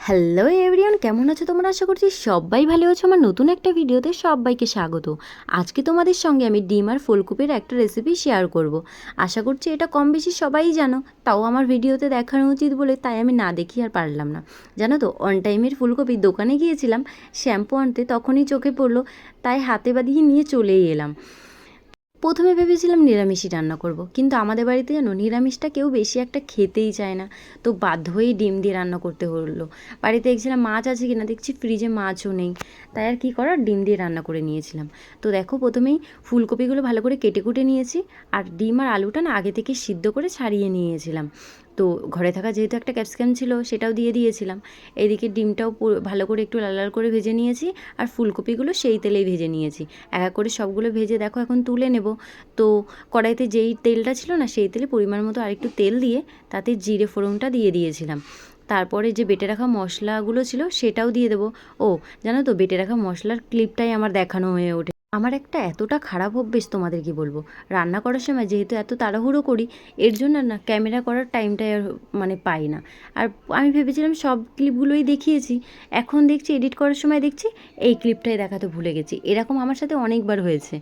Hello everyone, কেমন আছো তোমরা? আশা করছি সবাই ভালো আছো। আমার নতুন একটা ভিডিওতে সবাইকে স্বাগত। আজকে তোমাদের সঙ্গে আমি ডিম আর ফুলকপির একটা রেসিপি শেয়ার করব। আশা করছি এটা কম বেশি সবাই জানো, তাও আমার ভিডিওতে দেখানো উচিত বলে তাই আমি না দেখি আর পারলাম না। জানো তো, অন টাইমের ফুলকপি দোকানে গিয়েছিলাম শ্যাম্পু আনতে, তখনই চোখে পড়লো, তাই হাতে বাঁধিয়ে নিয়ে চলেই এলাম। প্রথমে ভেবেছিলাম নিরামিষই রান্না করব, কিন্তু আমাদের বাড়িতে জানো নিরামিষটা কেউ বেশি একটা খেতেই চায় না, তো বাধ্য হয়েই ডিম দিয়ে রান্না করতে হলো। বাড়িতে দেখছিলাম মাছ আছে কিনা, দেখছি ফ্রিজে মাছও নেই, তাই আর কী করার, ডিম দিয়ে রান্না করে নিয়েছিলাম। তো দেখো, প্রথমেই ফুলকপিগুলো ভালো করে কেটে কুটে নিয়েছি, আর ডিম আর আলুটা না আগে থেকে সিদ্ধ করে ছাড়িয়ে নিয়েছিলাম। তো ঘরে থাকা যেহেতু একটা ক্যাপসিকাম ছিল, সেটাও দিয়ে দিয়েছিলাম। এদিকে ডিমটাও ভালো করে একটু লাল লাল করে ভেজে নিয়েছি, আর ফুলকপিগুলো সেই তেলেই ভেজে নিয়েছি। এক এক করে সবগুলো ভেজে দেখো এখন তুলে নেব। তো কড়াইতে যেই তেলটা ছিল না, সেই তেলে পরিমাণ মতো আরেকটু তেল দিয়ে তাতে জিরে ফোড়নটা দিয়ে দিয়েছিলাম। তারপরে যে বেটে রাখা মশলাগুলো ছিল সেটাও দিয়ে দেবো। ও, জানো তো, বেটে রাখা মশলার ক্লিপটাই আমার দেখানো হয়ে ওঠে। আমার একটা এতটা খারাপ অভ্যেস, তোমাদের কি বলবো, রান্না করার সময় যেহেতু এত তাড়াহুড়ো করি, এর জন্য না ক্যামেরা করার টাইমটাই আর মানে পাই না। আর আমি ভেবেছিলাম সব ক্লিপগুলোই দেখিয়েছি, এখন দেখছি এডিট করার সময় দেখছি এই ক্লিপটাই দেখাতে ভুলে গেছি। এরকম আমার সাথে অনেকবার হয়েছে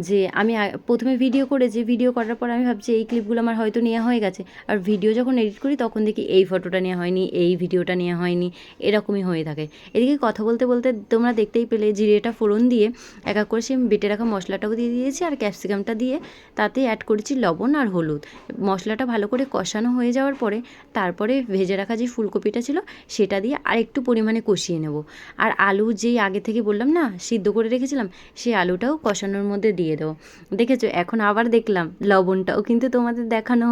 যে আমি প্রথমে ভিডিও করেছি, ভিডিও করার পর আমি ভাবছি এই ক্লিপগুলো আমার হয়তো নেওয়া হয়ে গেছে, আর ভিডিও যখন এডিট করি তখন দেখি এই ফটোটা নেওয়া হয়নি, এই ভিডিওটা নেওয়া হয়নি, এরকমই হয়ে থাকে। এদিকে কথা বলতে বলতে তোমরা দেখতেই পেলে জিরেটা ফোড়ন দিয়ে এক এক করে আমি বেটে রাখা মশলাটাও দিয়ে দিয়েছি, আর ক্যাপসিকামটা দিয়ে তাতে অ্যাড করেছি লবণ আর হলুদ। মশলাটা ভালো করে কষানো হয়ে যাওয়ার পরে তারপরে ভেজে রাখা যে ফুলকপিটা ছিল সেটা দিয়ে আরেকটু পরিমাণে কষিয়ে নেব। আর আলু যেই আগে থেকে বললাম না সিদ্ধ করে রেখেছিলাম, সেই আলুটাও কষানোর মধ্যে দিয়ে দেবো। দেখেছো, এখন আবার দেখলাম লবণটাও কিন্তু তোমাদের দেখানো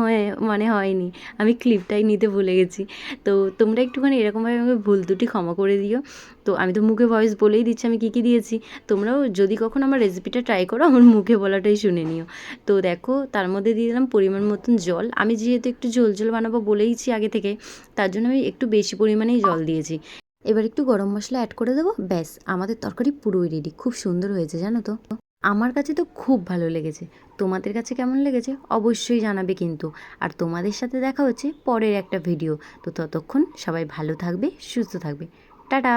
হয়নি, আমি ক্লিপটাই নিতে ভুলে গেছি। তো তোমরা একটুখানি এরকমভাবে আমাকে ভুল ত্রুটি ক্ষমা করে দিও। তো আমি তো মুখে ভয়েস বলেই দিচ্ছি আমি কী কী দিয়েছি। তোমরাও যদি কখনো আমার রেসিপিটা ট্রাই করো, আমার মুখে বলাটাই শুনে নিও। তো দেখো, তার মধ্যে দিয়ে দিলাম পরিমাণ মতন জল। আমি যেহেতু একটু ঝোল ঝোল বানাবো বলেইছি আগে থেকে, তার জন্য আমি একটু বেশি পরিমাণেই জল দিয়েছি। এবার একটু গরম মশলা অ্যাড করে দেবো, ব্যাস আমাদের তরকারি পুরোই রেডি। খুব সুন্দর হয়েছে জানো তো, আমার কাছে তো খুব ভালো লেগেছে। তোমাদের কাছে কেমন লেগেছে অবশ্যই জানাবে কিন্তু। আর তোমাদের সাথে দেখা হচ্ছে পরের একটা ভিডিও। তো ততক্ষণ সবাই ভালো থাকবে, সুস্থ থাকবে। টাটা।